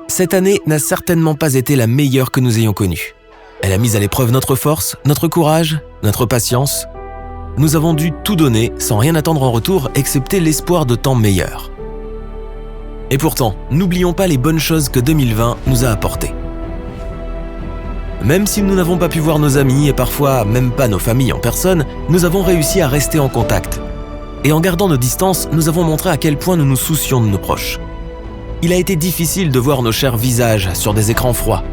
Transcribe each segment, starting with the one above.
Cette année n'a certainement pas été la meilleure que nous ayons connue. Elle a mis à l'épreuve notre force, notre courage, notre patience. Nous avons dû tout donner sans rien attendre en retour, excepté l'espoir de temps meilleurs. Et pourtant, n'oublions pas les bonnes choses que 2020 nous a apportées. Même si nous n'avons pas pu voir nos amis et parfois même pas nos familles en personne, nous avons réussi à rester en contact. Et en gardant nos distances, nous avons montré à quel point nous nous soucions de nos proches. Il a été difficile de voir nos chers visages sur des écrans froids.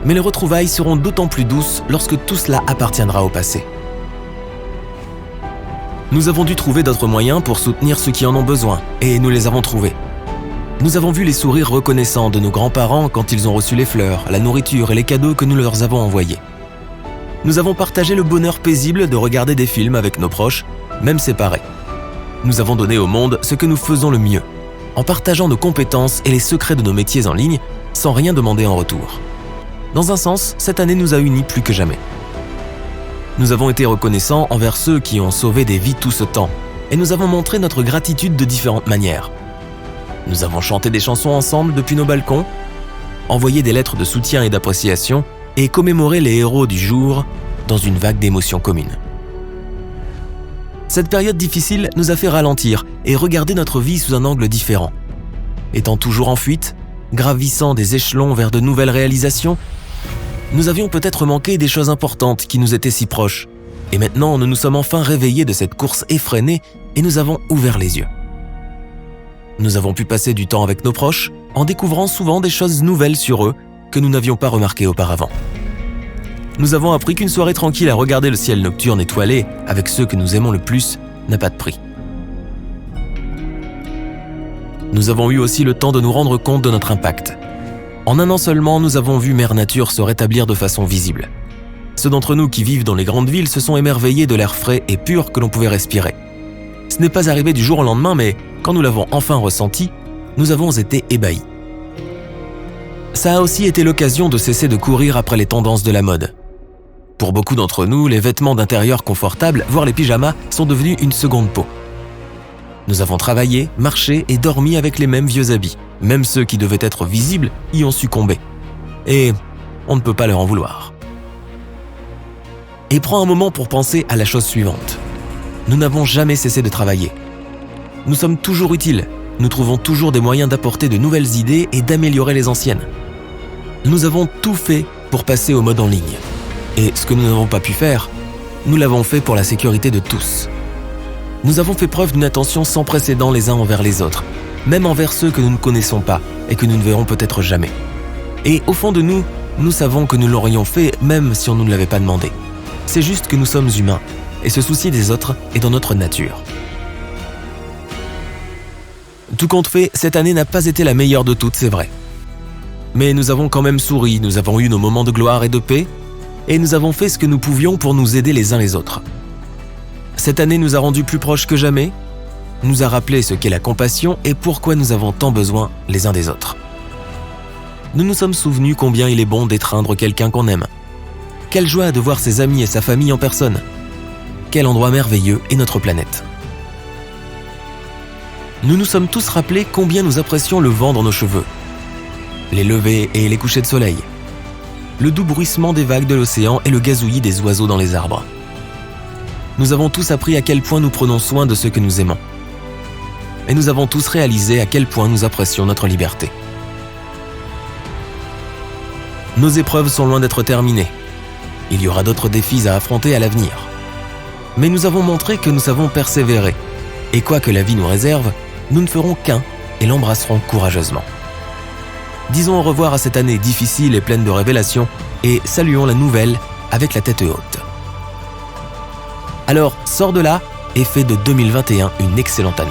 Mais les retrouvailles seront d'autant plus douces lorsque tout cela appartiendra au passé. Nous avons dû trouver d'autres moyens pour soutenir ceux qui en ont besoin, et nous les avons trouvés. Nous avons vu les sourires reconnaissants de nos grands-parents quand ils ont reçu les fleurs, la nourriture et les cadeaux que nous leur avons envoyés. Nous avons partagé le bonheur paisible de regarder des films avec nos proches, même séparés. Nous avons donné au monde ce que nous faisons le mieux, en partageant nos compétences et les secrets de nos métiers en ligne, sans rien demander en retour. Dans un sens, cette année nous a unis plus que jamais. Nous avons été reconnaissants envers ceux qui ont sauvé des vies tout ce temps, et nous avons montré notre gratitude de différentes manières. Nous avons chanté des chansons ensemble depuis nos balcons, envoyé des lettres de soutien et d'appréciation, et commémoré les héros du jour dans une vague d'émotions communes. Cette période difficile nous a fait ralentir et regarder notre vie sous un angle différent. Étant toujours en fuite, gravissant des échelons vers de nouvelles réalisations, nous avions peut-être manqué des choses importantes qui nous étaient si proches. Et maintenant, nous nous sommes enfin réveillés de cette course effrénée et nous avons ouvert les yeux. Nous avons pu passer du temps avec nos proches en découvrant souvent des choses nouvelles sur eux que nous n'avions pas remarquées auparavant. Nous avons appris qu'une soirée tranquille à regarder le ciel nocturne étoilé avec ceux que nous aimons le plus n'a pas de prix. Nous avons eu aussi le temps de nous rendre compte de notre impact. En un an seulement, nous avons vu Mère Nature se rétablir de façon visible. Ceux d'entre nous qui vivent dans les grandes villes se sont émerveillés de l'air frais et pur que l'on pouvait respirer. Ce n'est pas arrivé du jour au lendemain, mais quand nous l'avons enfin ressenti, nous avons été ébahis. Ça a aussi été l'occasion de cesser de courir après les tendances de la mode. Pour beaucoup d'entre nous, les vêtements d'intérieur confortables, voire les pyjamas, sont devenus une seconde peau. Nous avons travaillé, marché et dormi avec les mêmes vieux habits. Même ceux qui devaient être visibles y ont succombé. Et on ne peut pas leur en vouloir. Et prends un moment pour penser à la chose suivante. Nous n'avons jamais cessé de travailler. Nous sommes toujours utiles. Nous trouvons toujours des moyens d'apporter de nouvelles idées et d'améliorer les anciennes. Nous avons tout fait pour passer au mode en ligne. Et ce que nous n'avons pas pu faire, nous l'avons fait pour la sécurité de tous. Nous avons fait preuve d'une attention sans précédent les uns envers les autres, même envers ceux que nous ne connaissons pas et que nous ne verrons peut-être jamais. Et au fond de nous, nous savons que nous l'aurions fait même si on ne nous l'avait pas demandé. C'est juste que nous sommes humains et se soucier des autres est dans notre nature. Tout compte fait, cette année n'a pas été la meilleure de toutes, c'est vrai. Mais nous avons quand même souri, nous avons eu nos moments de gloire et de paix, et nous avons fait ce que nous pouvions pour nous aider les uns les autres. Cette année nous a rendus plus proches que jamais, nous a rappelé ce qu'est la compassion et pourquoi nous avons tant besoin les uns des autres. Nous nous sommes souvenus combien il est bon d'étreindre quelqu'un qu'on aime. Quelle joie de voir ses amis et sa famille en personne. Quel endroit merveilleux est notre planète. Nous nous sommes tous rappelés combien nous apprécions le vent dans nos cheveux, les levers et les couchers de soleil, le doux bruissement des vagues de l'océan et le gazouillis des oiseaux dans les arbres. Nous avons tous appris à quel point nous prenons soin de ceux que nous aimons. Et nous avons tous réalisé à quel point nous apprécions notre liberté. Nos épreuves sont loin d'être terminées. Il y aura d'autres défis à affronter à l'avenir. Mais nous avons montré que nous savons persévérer. Et quoi que la vie nous réserve, nous ne ferons qu'un et l'embrasserons courageusement. Disons au revoir à cette année difficile et pleine de révélations et saluons la nouvelle avec la tête haute. Alors, sors de là et fais de 2021 une excellente année.